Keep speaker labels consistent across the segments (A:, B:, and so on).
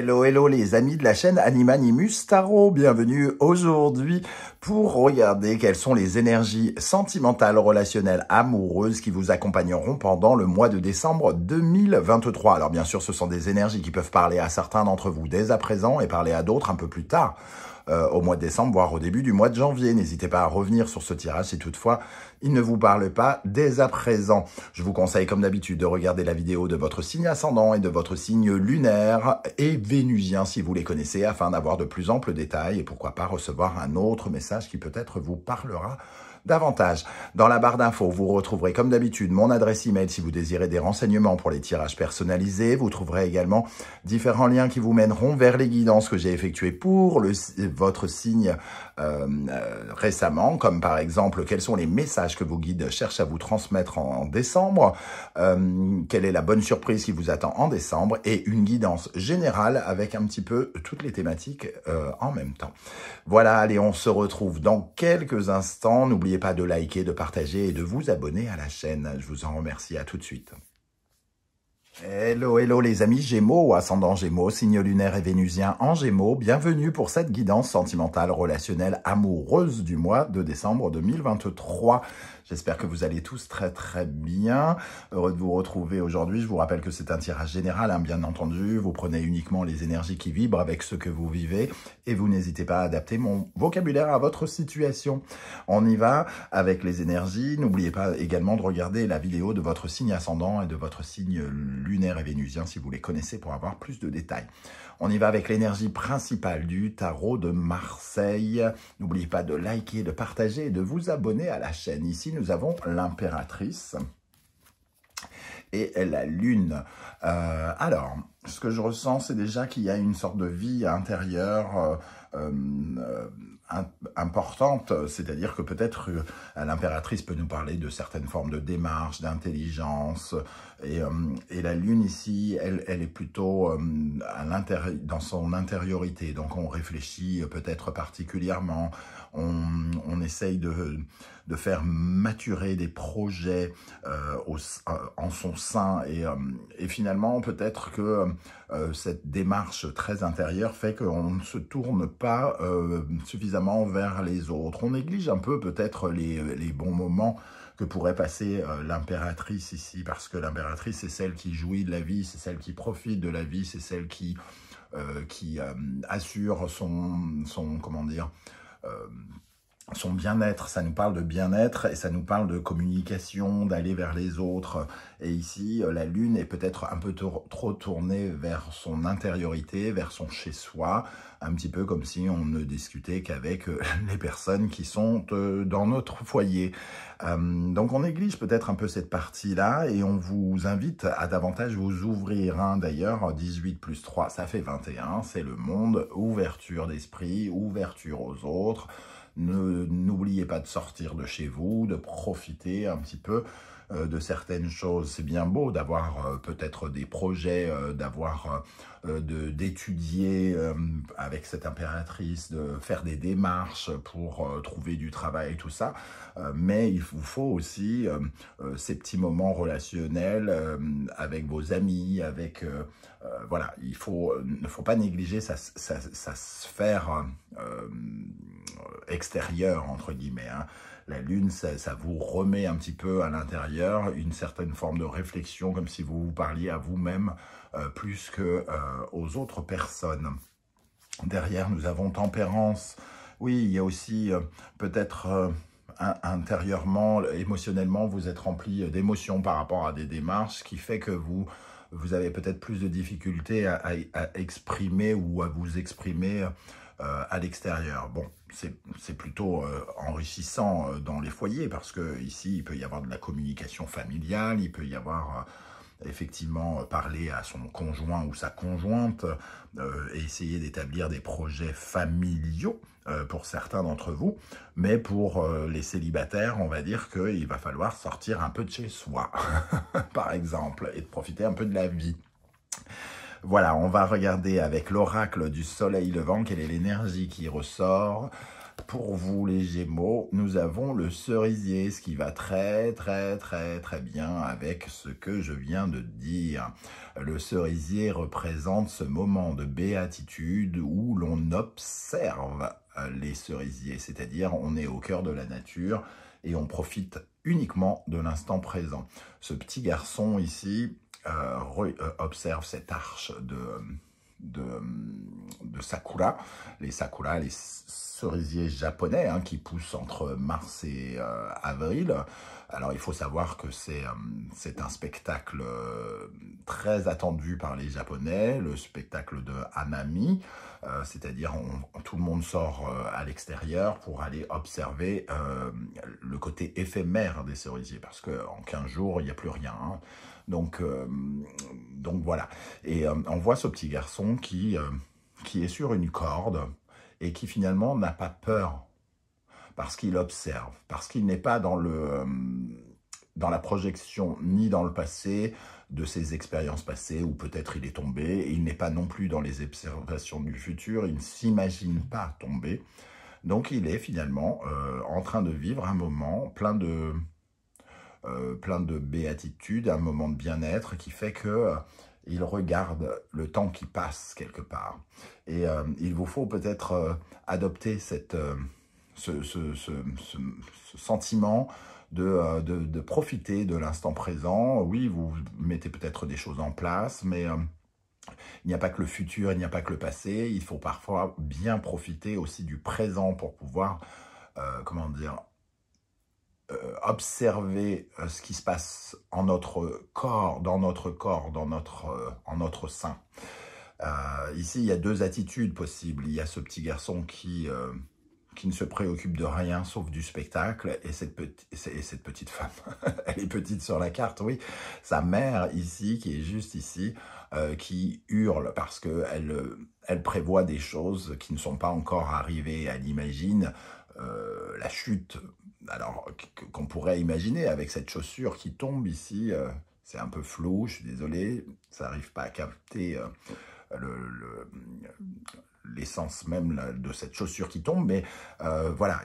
A: Hello, hello les amis de la chaîne Animanimus Tarot, bienvenue aujourd'hui pour regarder quelles sont les énergies sentimentales, relationnelles, amoureuses qui vous accompagneront pendant le mois de décembre 2023. Alors bien sûr, ce sont des énergies qui peuvent parler à certains d'entre vous dès à présent et parler à d'autres un peu plus tard. Au mois de décembre, voire au début du mois de janvier. N'hésitez pas à revenir sur ce tirage si toutefois il ne vous parle pas dès à présent. Je vous conseille comme d'habitude de regarder la vidéo de votre signe ascendant et de votre signe lunaire et vénusien si vous les connaissez afin d'avoir de plus amples détails et pourquoi pas recevoir un autre message qui peut-être vous parlera davantage. Dans la barre d'infos, vous retrouverez comme d'habitude mon adresse email si vous désirez des renseignements pour les tirages personnalisés. Vous trouverez également différents liens qui vous mèneront vers les guidances que j'ai effectuées pour votre signe récemment, comme par exemple quels sont les messages que vos guides cherchent à vous transmettre en décembre, quelle est la bonne surprise qui vous attend en décembre et une guidance générale avec un petit peu toutes les thématiques en même temps. Voilà, allez, on se retrouve dans quelques instants. N'oubliez pas de liker, de partager et de vous abonner à la chaîne. Je vous en remercie, à tout de suite. Hello, hello les amis Gémeaux, ascendant Gémeaux, signe lunaire et vénusien en Gémeaux. Bienvenue pour cette guidance sentimentale, relationnelle, amoureuse du mois de décembre 2023. J'espère que vous allez tous très très bien. Heureux de vous retrouver aujourd'hui. Je vous rappelle que c'est un tirage général, hein, bien entendu. Vous prenez uniquement les énergies qui vibrent avec ce que vous vivez et vous n'hésitez pas à adapter mon vocabulaire à votre situation. On y va avec les énergies. N'oubliez pas également de regarder la vidéo de votre signe ascendant et de votre signe lunaire et vénusien si vous les connaissez pour avoir plus de détails. On y va avec l'énergie principale du tarot de Marseille. N'oubliez pas de liker, de partager et de vous abonner à la chaîne. Ici, nous avons l'impératrice et la lune. Alors, ce que je ressens, c'est déjà qu'il y a une sorte de vie intérieure importante, c'est-à-dire que peut-être l'impératrice peut nous parler de certaines formes de démarche, d'intelligence, et la lune ici, elle est plutôt dans son intériorité, donc on réfléchit peut-être particulièrement, on essaye de faire maturer des projets en son sein, et finalement peut-être que cette démarche très intérieure fait qu'on ne se tourne pas suffisamment vers les autres. On néglige un peu peut-être les bons moments que pourrait passer l'impératrice ici, parce que l'impératrice, c'est celle qui jouit de la vie, c'est celle qui profite de la vie, c'est celle qui assure son comment dire, son bien-être. Ça nous parle de bien-être et ça nous parle de communication, d'aller vers les autres. Et ici, la lune est peut-être un peu trop tournée vers son intériorité, vers son chez-soi, un petit peu comme si on ne discutait qu'avec les personnes qui sont dans notre foyer. Donc on néglige peut-être un peu cette partie-là et on vous invite à davantage vous ouvrir. Hein. D'ailleurs, 18 plus 3, ça fait 21, c'est le monde, ouverture d'esprit, ouverture aux autres. N'oubliez pas de sortir de chez vous, de profiter un petit peu de certaines choses. C'est bien beau d'avoir peut-être des projets, d'étudier avec cette impératrice, de faire des démarches pour trouver du travail et tout ça. Mais il vous faut aussi ces petits moments relationnels avec vos amis, avec... voilà, il ne faut pas négliger sa sphère extérieure, entre guillemets. Hein. La lune, ça vous remet un petit peu à l'intérieur, une certaine forme de réflexion, comme si vous vous parliez à vous-même plus que aux autres personnes. Derrière, nous avons tempérance. Oui, il y a aussi peut-être... intérieurement, émotionnellement, vous êtes rempli d'émotions par rapport à des démarches, ce qui fait que vous avez peut-être plus de difficultés à exprimer ou à vous exprimer à l'extérieur. Bon, c'est plutôt enrichissant dans les foyers parce que ici, il peut y avoir de la communication familiale, il peut y avoir... effectivement parler à son conjoint ou sa conjointe et essayer d'établir des projets familiaux pour certains d'entre vous, mais pour les célibataires, on va dire qu'il va falloir sortir un peu de chez soi, par exemple, et de profiter un peu de la vie. Voilà, on va regarder avec l'oracle du soleil levant quelle est l'énergie qui ressort Pour vous les Gémeaux, nous avons le cerisier, ce qui va très bien avec ce que je viens de dire. Le cerisier représente ce moment de béatitude où l'on observe les cerisiers, c'est-à-dire on est au cœur de la nature et on profite uniquement de l'instant présent. Ce petit garçon ici observe cette arche de sakura, les cerisiers japonais hein, qui poussent entre mars et avril. Alors il faut savoir que c'est un spectacle très attendu par les Japonais, le spectacle de Hanami, c'est-à-dire tout le monde sort à l'extérieur pour aller observer le côté éphémère des cerisiers, parce qu'en 15 jours, il n'y a plus rien. Hein. Donc voilà. Et on voit ce petit garçon qui est sur une corde et qui finalement n'a pas peur parce qu'il observe, parce qu'il n'est pas dans la projection ni dans le passé de ses expériences passées où peut-être il est tombé, et il n'est pas non plus dans les observations du futur, il ne s'imagine pas tomber. Donc il est finalement en train de vivre un moment plein de béatitude, un moment de bien-être qui fait que il regarde le temps qui passe quelque part. Et il vous faut peut-être adopter ce sentiment de profiter de l'instant présent. Oui, vous mettez peut-être des choses en place, mais il n'y a pas que le futur, il n'y a pas que le passé. Il faut parfois bien profiter aussi du présent pour pouvoir, comment dire, observer ce qui se passe en notre corps, en notre sein. Ici, il y a deux attitudes possibles. Il y a ce petit garçon qui ne se préoccupe de rien sauf du spectacle, et cette petite femme, elle est petite sur la carte, oui, sa mère ici, qui est juste ici, qui hurle parce qu'elle prévoit des choses qui ne sont pas encore arrivées. Elle imagine la chute, alors qu'on pourrait imaginer avec cette chaussure qui tombe ici, c'est un peu flou, je suis désolé, ça n'arrive pas à capter l'essence même de cette chaussure qui tombe, mais voilà,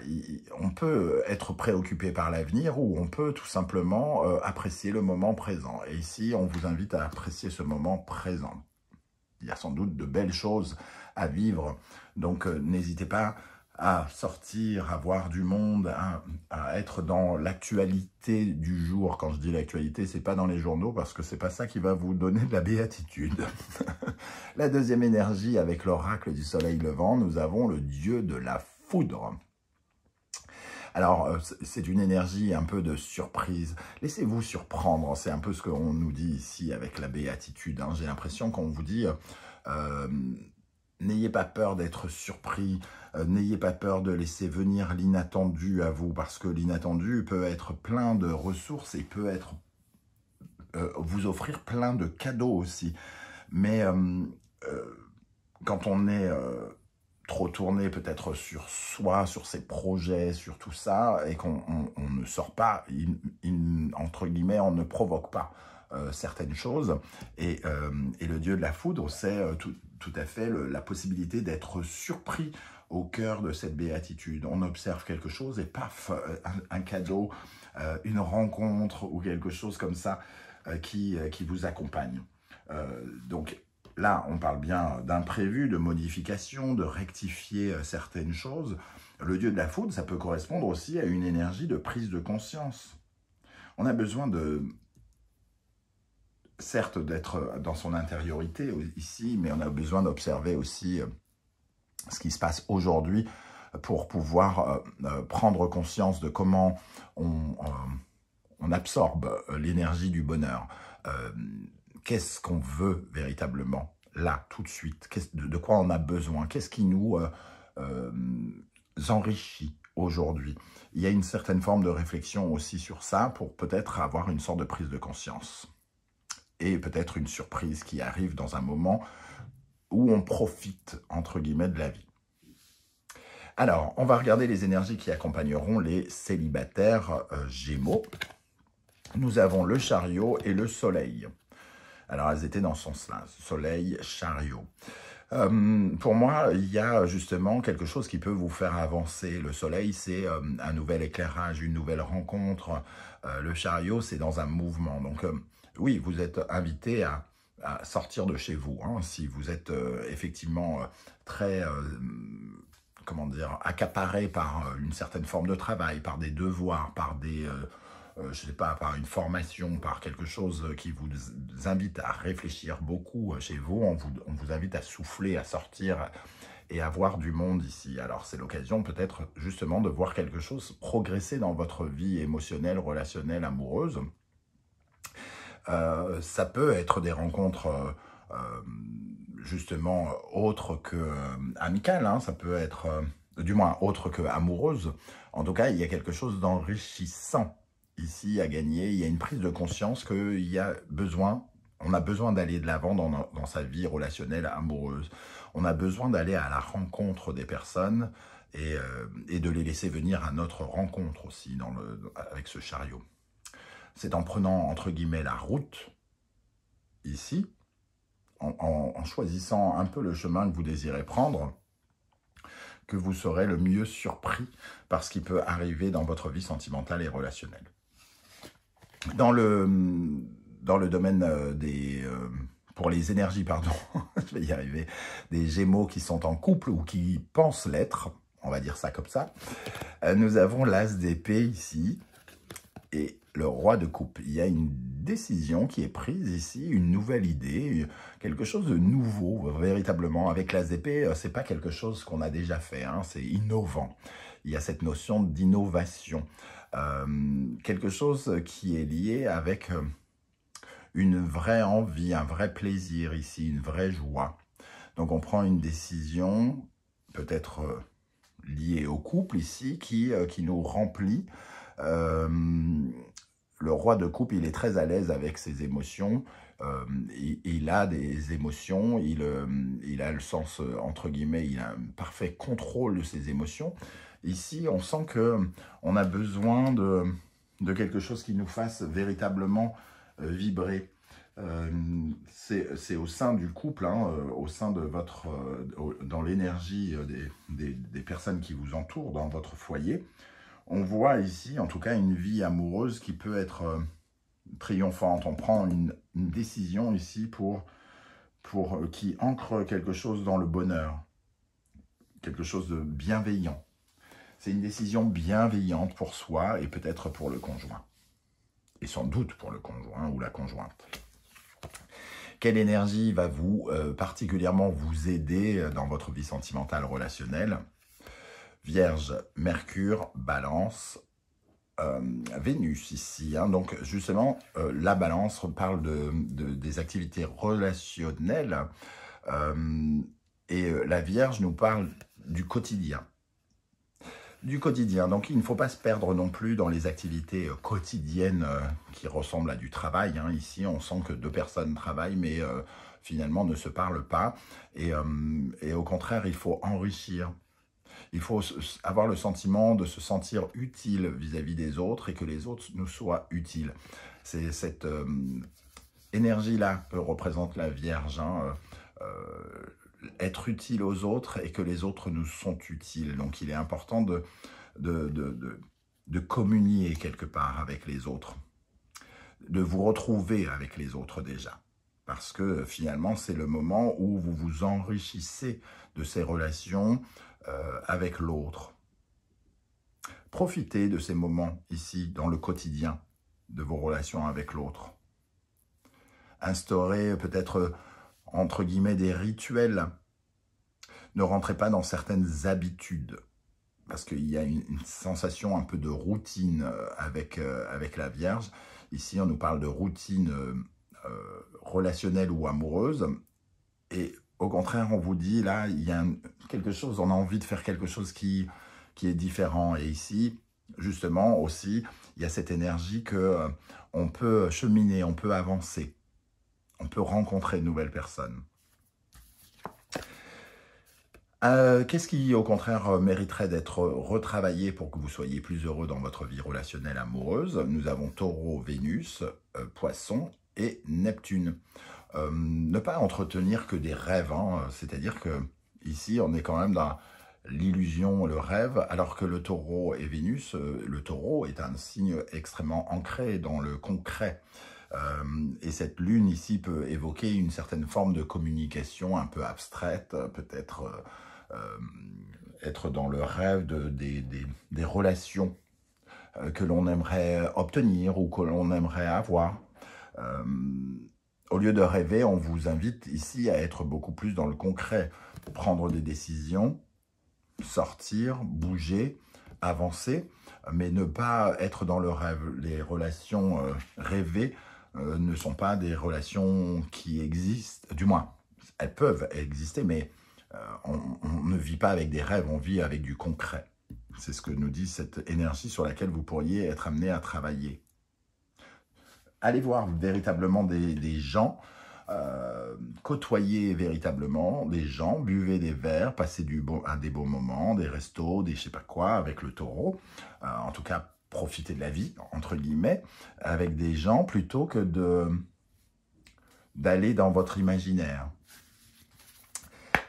A: on peut être préoccupé par l'avenir ou on peut tout simplement apprécier le moment présent. Et ici, on vous invite à apprécier ce moment présent. Il y a sans doute de belles choses à vivre, donc n'hésitez pas à sortir, à voir du monde, à être dans l'actualité du jour. Quand je dis l'actualité, c'est pas dans les journaux, parce que c'est pas ça qui va vous donner de la béatitude. La deuxième énergie, avec l'oracle du soleil levant, nous avons le dieu de la foudre. Alors, c'est une énergie un peu de surprise. Laissez-vous surprendre, c'est un peu ce qu'on nous dit ici avec la béatitude. Hein. J'ai l'impression qu'on vous dit... n'ayez pas peur d'être surpris, n'ayez pas peur de laisser venir l'inattendu à vous, parce que l'inattendu peut être plein de ressources et peut être vous offrir plein de cadeaux aussi. Mais quand on est trop tourné peut-être sur soi, sur ses projets, sur tout ça, et qu'on ne sort pas, entre guillemets, on ne provoque pas certaines choses. Et le dieu de la foudre, c'est tout à fait la possibilité d'être surpris au cœur de cette béatitude. On observe quelque chose et paf, un cadeau, une rencontre ou quelque chose comme ça qui vous accompagne. Donc là, on parle bien d'imprévu, de modification, de rectifier certaines choses. Le dieu de la foudre, ça peut correspondre aussi à une énergie de prise de conscience. On a besoin certes d'être dans son intériorité ici, mais on a besoin d'observer aussi ce qui se passe aujourd'hui pour pouvoir prendre conscience de comment on absorbe l'énergie du bonheur. Qu'est-ce qu'on veut véritablement, là, tout de suite? De quoi on a besoin? Qu'est-ce qui nous enrichit aujourd'hui? Il y a une certaine forme de réflexion aussi sur ça pour peut-être avoir une sorte de prise de conscience. Et peut-être une surprise qui arrive dans un moment où on profite, entre guillemets, de la vie. Alors, on va regarder les énergies qui accompagneront les célibataires Gémeaux. Nous avons le chariot et le soleil. Alors, elles étaient dans ce sens-là, soleil, chariot. Pour moi, il y a justement quelque chose qui peut vous faire avancer. Le soleil, c'est un nouvel éclairage, une nouvelle rencontre. Le chariot, c'est dans un mouvement. Donc, oui, vous êtes invité à sortir de chez vous. Hein, si vous êtes effectivement très, comment dire, accaparé par une certaine forme de travail, par des devoirs, par des... je sais pas, par une formation, par quelque chose qui vous invite à réfléchir beaucoup chez vous, on vous invite à souffler, à sortir et à voir du monde ici. Alors c'est l'occasion peut-être justement de voir quelque chose progresser dans votre vie émotionnelle, relationnelle, amoureuse. Ça peut être des rencontres justement autres que amicales, hein, ça peut être du moins autres que amoureuses. En tout cas, il y a quelque chose d'enrichissant ici à gagner. Il y a une prise de conscience qu'il y a besoin, on a besoin d'aller de l'avant dans sa vie relationnelle amoureuse. On a besoin d'aller à la rencontre des personnes et de les laisser venir à notre rencontre aussi avec ce chariot. C'est en prenant, entre guillemets, la route, ici, en choisissant un peu le chemin que vous désirez prendre, que vous serez le mieux surpris par ce qui peut arriver dans votre vie sentimentale et relationnelle. Dans le domaine pour les énergies, pardon, je vais y arriver, des Gémeaux qui sont en couple ou qui pensent l'être, on va dire ça comme ça, nous avons l'As d'épée ici et le Roi de coupe. Il y a une décision qui est prise ici, une nouvelle idée, quelque chose de nouveau, véritablement. Avec l'As d'épée, c'est pas quelque chose qu'on a déjà fait, hein, c'est innovant. Il y a cette notion d'innovation. Quelque chose qui est lié avec une vraie envie, un vrai plaisir ici, une vraie joie. Donc on prend une décision, peut-être liée au couple ici, qui nous remplit. Le Roi de coupe, il est très à l'aise avec ses émotions. Il a des émotions, il a le sens, entre guillemets, il a un parfait contrôle de ses émotions. Ici, on sent qu'on a besoin de quelque chose qui nous fasse véritablement vibrer. C'est au sein du couple, hein, au sein de votre, dans l'énergie des personnes qui vous entourent, dans votre foyer. On voit ici, en tout cas, une vie amoureuse qui peut être triomphante. On prend une décision ici qui ancre quelque chose dans le bonheur, quelque chose de bienveillant. C'est une décision bienveillante pour soi et peut-être pour le conjoint. Et sans doute pour le conjoint ou la conjointe. Quelle énergie va particulièrement vous aider dans votre vie sentimentale relationnelle? Vierge, Mercure, Balance, Vénus ici. Hein. Donc justement, la Balance parle des activités relationnelles et la Vierge nous parle du quotidien. Donc il ne faut pas se perdre non plus dans les activités quotidiennes qui ressemblent à du travail. Hein. Ici, on sent que deux personnes travaillent, mais finalement ne se parlent pas. Et au contraire, il faut enrichir. Il faut avoir le sentiment de se sentir utile vis-à-vis des autres et que les autres nous soient utiles. C'est cette énergie-là que représente la Vierge. Hein. Être utile aux autres et que les autres nous sont utiles. Donc, il est important de communier quelque part avec les autres, de vous retrouver avec les autres déjà. Parce que finalement, c'est le moment où vous vous enrichissez de ces relations avec l'autre. Profitez de ces moments ici, dans le quotidien, de vos relations avec l'autre. Instaurez peut-être entre guillemets, des rituels. Ne rentrez pas dans certaines habitudes, parce qu'il y a une sensation un peu de routine avec la Vierge. Ici, on nous parle de routine relationnelle ou amoureuse. Et au contraire, on vous dit, là, il y a quelque chose, on a envie de faire quelque chose qui est différent. Et ici, justement, aussi, il y a cette énergie que on peut cheminer, on peut avancer. On peut rencontrer de nouvelles personnes. Qu'est-ce qui, au contraire, mériterait d'être retravaillé pour que vous soyez plus heureux dans votre vie relationnelle amoureuse? Nous avons Taureau, Vénus, Poisson et Neptune. ne pas entretenir que des rêves, hein. C'est-à-dire que ici, on est quand même dans l'illusion, le rêve, alors que le taureau et Vénus, le taureau est un signe extrêmement ancré dans le concret. Et cette lune ici peut évoquer une certaine forme de communication un peu abstraite, peut-être être dans le rêve des relations que l'on aimerait obtenir ou que l'on aimerait avoir. Au lieu de rêver, on vous invite ici à être beaucoup plus dans le concret, prendre des décisions, sortir, bouger, avancer, mais ne pas être dans le rêve. Les relations rêvées ne sont pas des relations qui existent, du moins, elles peuvent exister, mais on ne vit pas avec des rêves, on vit avec du concret. C'est ce que nous dit cette énergie sur laquelle vous pourriez être amené à travailler. Allez voir véritablement des gens, côtoyer véritablement des gens, buvez des verres, passez des beaux moments, des restos, des je sais pas quoi avec le taureau. En tout cas, profitez de la vie, entre guillemets, avec des gens plutôt que d'aller dans votre imaginaire.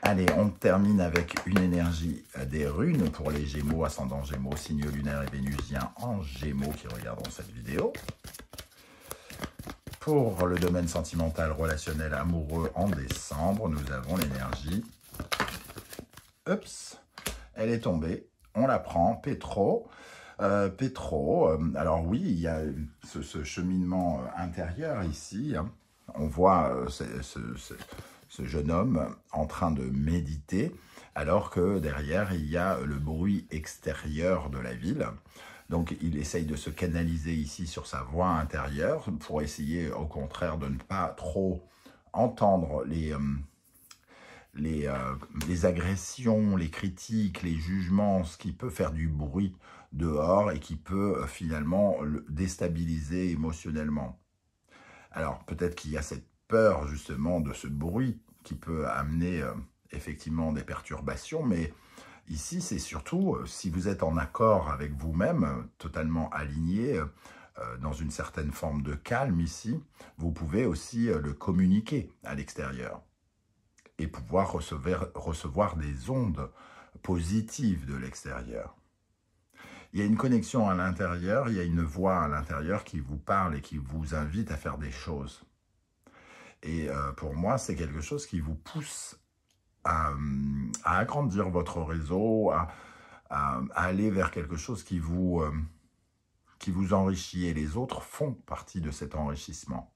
A: Allez, on termine avec une énergie des runes pour les Gémeaux, ascendant Gémeaux, signe lunaire et vénusien en Gémeaux qui regarderont cette vidéo. Pour le domaine sentimental, relationnel, amoureux en décembre, nous avons l'énergie. Oups, elle est tombée. On la prend. Pétro. Alors oui, il y a ce cheminement intérieur ici. Hein. On voit ce jeune homme en train de méditer, alors que derrière, il y a le bruit extérieur de la ville. Donc, il essaye de se canaliser ici sur sa voix intérieure pour essayer, au contraire, de ne pas trop entendre les agressions, les critiques, les jugements, ce qui peut faire du bruit dehors et qui peut finalement le déstabiliser émotionnellement. Alors, peut-être qu'il y a cette peur justement de ce bruit qui peut amener effectivement des perturbations, mais ici, c'est surtout si vous êtes en accord avec vous-même, totalement aligné, dans une certaine forme de calme ici, vous pouvez aussi le communiquer à l'extérieur et pouvoir recevoir des ondes positives de l'extérieur. Il y a une connexion à l'intérieur, il y a une voix à l'intérieur qui vous parle et qui vous invite à faire des choses. Et pour moi, c'est quelque chose qui vous pousse à agrandir votre réseau, à aller vers quelque chose qui vous enrichit. Et les autres font partie de cet enrichissement.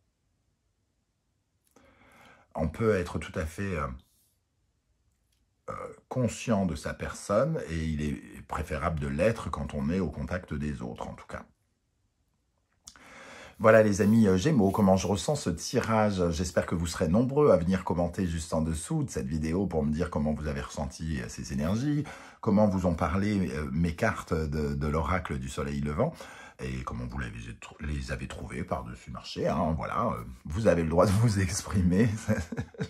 A: On peut être tout à fait conscient de sa personne et il est préférable de l'être quand on est au contact des autres, en tout cas. Voilà les amis Gémeaux, comment je ressens ce tirage. J'espère que vous serez nombreux à venir commenter juste en dessous de cette vidéo pour me dire comment vous avez ressenti ces énergies, comment vous ont parlé mes cartes de l'oracle du soleil levant et comment vous les avez trouvées par-dessus marché. Hein, voilà, vous avez le droit de vous exprimer,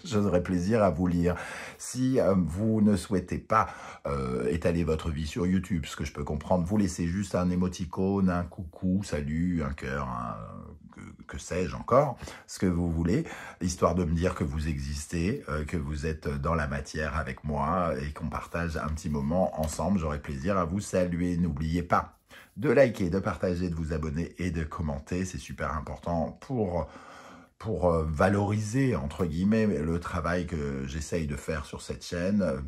A: j'aurai plaisir à vous lire. Si vous ne souhaitez pas étaler votre vie sur YouTube, ce que je peux comprendre, vous laissez juste un émoticône, un coucou, salut, un cœur, que sais-je encore, ce que vous voulez, histoire de me dire que vous existez, que vous êtes dans la matière avec moi et qu'on partage un petit moment ensemble. J'aurai plaisir à vous saluer. N'oubliez pas de liker, de partager, de vous abonner et de commenter. C'est super important pour valoriser, entre guillemets, le travail que j'essaye de faire sur cette chaîne,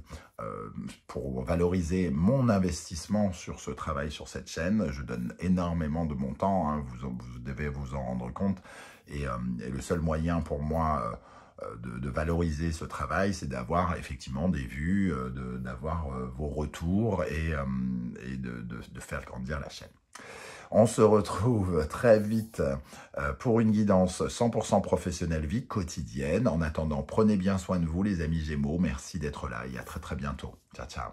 A: pour valoriser mon investissement sur ce travail sur cette chaîne. Je donne énormément de mon temps, hein, vous devez vous en rendre compte. Et le seul moyen pour moi de valoriser ce travail, c'est d'avoir effectivement des vues, d'avoir vos retours et de faire grandir la chaîne. On se retrouve très vite pour une guidance 100% professionnelle, vie quotidienne. En attendant, prenez bien soin de vous les amis Gémeaux. Merci d'être là et à très très bientôt. Ciao, ciao.